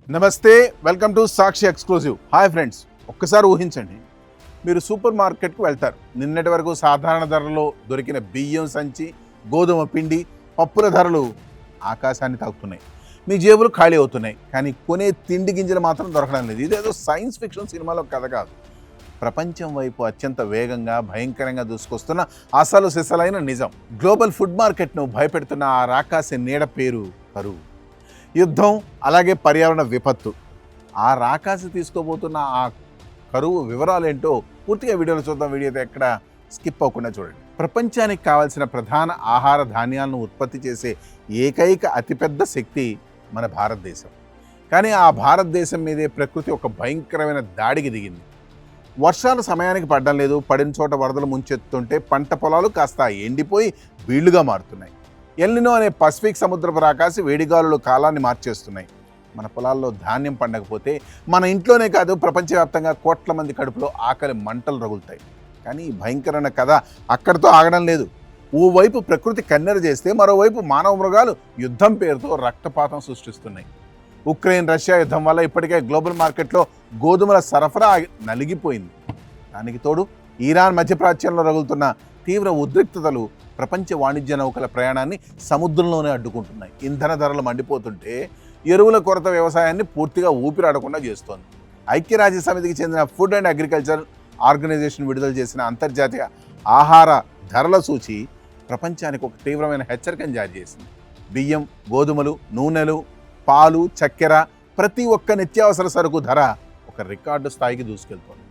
నమస్తే, welcome to Sakshi exclusive. Hi friends, ఒక్కసారి ఊహించండి, మీరు సూపర్ మార్కెట్కు వెళ్తారు. నిన్నటి వరకు సాధారణ ధరలో దొరికిన బియ్యం సంచి, గోధుమ పిండి, పప్పుల ధరలు ఆకాశాన్ని తాకుతున్నాయి. మీ జేబులు ఖాళీ అవుతున్నాయి, కానీ కొనే తిండి గింజలు మాత్రం దొరకడం లేదు. ఇదేదో సైన్స్ ఫిక్షన్ సినిమాలో కథ కాదు. ప్రపంచం వైపు అత్యంత వేగంగా భయంకరంగా దూసుకొస్తున్న అసలు సిసలైన నిజం. గ్లోబల్ ఫుడ్ మార్కెట్ను భయపెడుతున్న ఆ రాకాసి నీడ పేరు కరువు. యుద్ధం, అలాగే పర్యావరణ విపత్తు. ఆ రాకాసి తీసుకోబోతున్న ఆ కరువు వివరాలేంటో పూర్తిగా వీడియోలో చూద్దాం. వీడియోతో ఎక్కడ స్కిప్ అవ్వకుండా చూడండి. ప్రపంచానికి కావాల్సిన ప్రధాన ఆహార ధాన్యాలను ఉత్పత్తి చేసే ఏకైక అతిపెద్ద శక్తి మన భారతదేశం. కానీ ఆ భారతదేశం మీదే ప్రకృతి ఒక భయంకరమైన దాడికి దిగింది. వర్షాలు సమయానికి పడడం లేదు. పడిన చోట వరదలు ముంచెత్తుంటే పంట పొలాలు కాస్త ఎండిపోయి బీళ్లుగా మారుతున్నాయి. ఎల్నినో అనే పసిఫిక్ సముద్రపు రాకాసి వేడిగాలులు కాలాన్ని మార్చేస్తున్నాయి. మన పొలాల్లో ధాన్యం పండకపోతే మన ఇంట్లోనే కాదు, ప్రపంచవ్యాప్తంగా కోట్ల మంది కడుపులో ఆకలి మంటలు రగులుతాయి. కానీ ఈ భయంకరమైన కథ అక్కడితో ఆగడం లేదు. ఓవైపు ప్రకృతి కన్నెర చేస్తే మరోవైపు మానవ మృగాలు యుద్ధం పేరుతో రక్తపాతం సృష్టిస్తున్నాయి. ఉక్రెయిన్ రష్యా యుద్ధం వల్ల ఇప్పటికే గ్లోబల్ మార్కెట్లో గోధుమల సరఫరా నలిగిపోయింది. దానికి తోడు ఇరాన్ మధ్యప్రాచ్యంలో రగులుతున్న తీవ్ర ఉద్రిక్తతలు ప్రపంచ వాణిజ్య నౌకల ప్రయాణాన్ని సముద్రంలోనే అడ్డుకుంటున్నాయి. ఇంధన ధరలు మండిపోతుంటే ఎరువుల కొరత వ్యవసాయాన్ని పూర్తిగా ఊపిరాడకుండా చేస్తోంది. ఐక్యరాజ్య సమితికి చెందిన ఫుడ్ అండ్ అగ్రికల్చర్ ఆర్గనైజేషన్ విడుదల చేసిన అంతర్జాతీయ ఆహార ధరల సూచి ప్రపంచానికి ఒక తీవ్రమైన హెచ్చరికను జారీ చేసింది. బియ్యం, గోధుమలు, నూనెలు, పాలు, చక్కెర, ప్రతి ఒక్క నిత్యావసర సరుకు ధర ఒక రికార్డు స్థాయికి దూసుకెళ్తోంది.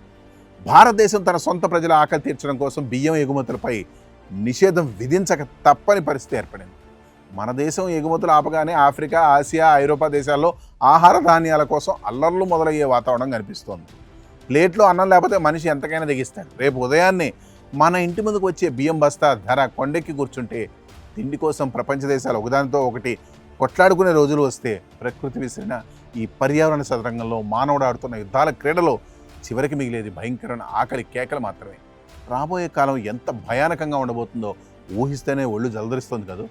భారతదేశం తన సొంత ప్రజల ఆకలి తీర్చడం కోసం బియ్యం ఎగుమతులపై నిషేధం విధించక తప్పని పరిస్థితి ఏర్పడింది. మన దేశం ఎగుమతులు ఆపగానే ఆఫ్రికా, ఆసియా, ఐరోపా దేశాల్లో ఆహార ధాన్యాల కోసం అల్లర్లు మొదలయ్యే వాతావరణం కనిపిస్తోంది. ప్లేట్లో అన్నం లేకపోతే మనిషి ఎంతకైనా దిగిస్తాడు. రేపు ఉదయాన్నే మన ఇంటి ముందుకు వచ్చే బియ్యం బస్తా ధర కొండెక్కి కూర్చుంటే తిండి కోసం ప్రపంచ దేశాలు ఒకదానితో ఒకటి కొట్లాడుకునే రోజులు వస్తే ప్రకృతి విసిరిన ఈ పర్యావరణ సదరంగంలో మానవుడు ఆడుతున్న యుద్ధాల క్రీడలో చివరికి మిగిలేది భయంకరమైన ఆకలి కేకలు మాత్రమే. రాబోయే కాలం ఎంత భయానకంగా ఉండబోతుందో ఊహిస్తేనే ఒళ్ళు జలదరిస్తుంది కదా.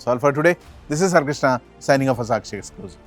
So all for today, this is Harikrishna signing off Sakshi exclusive.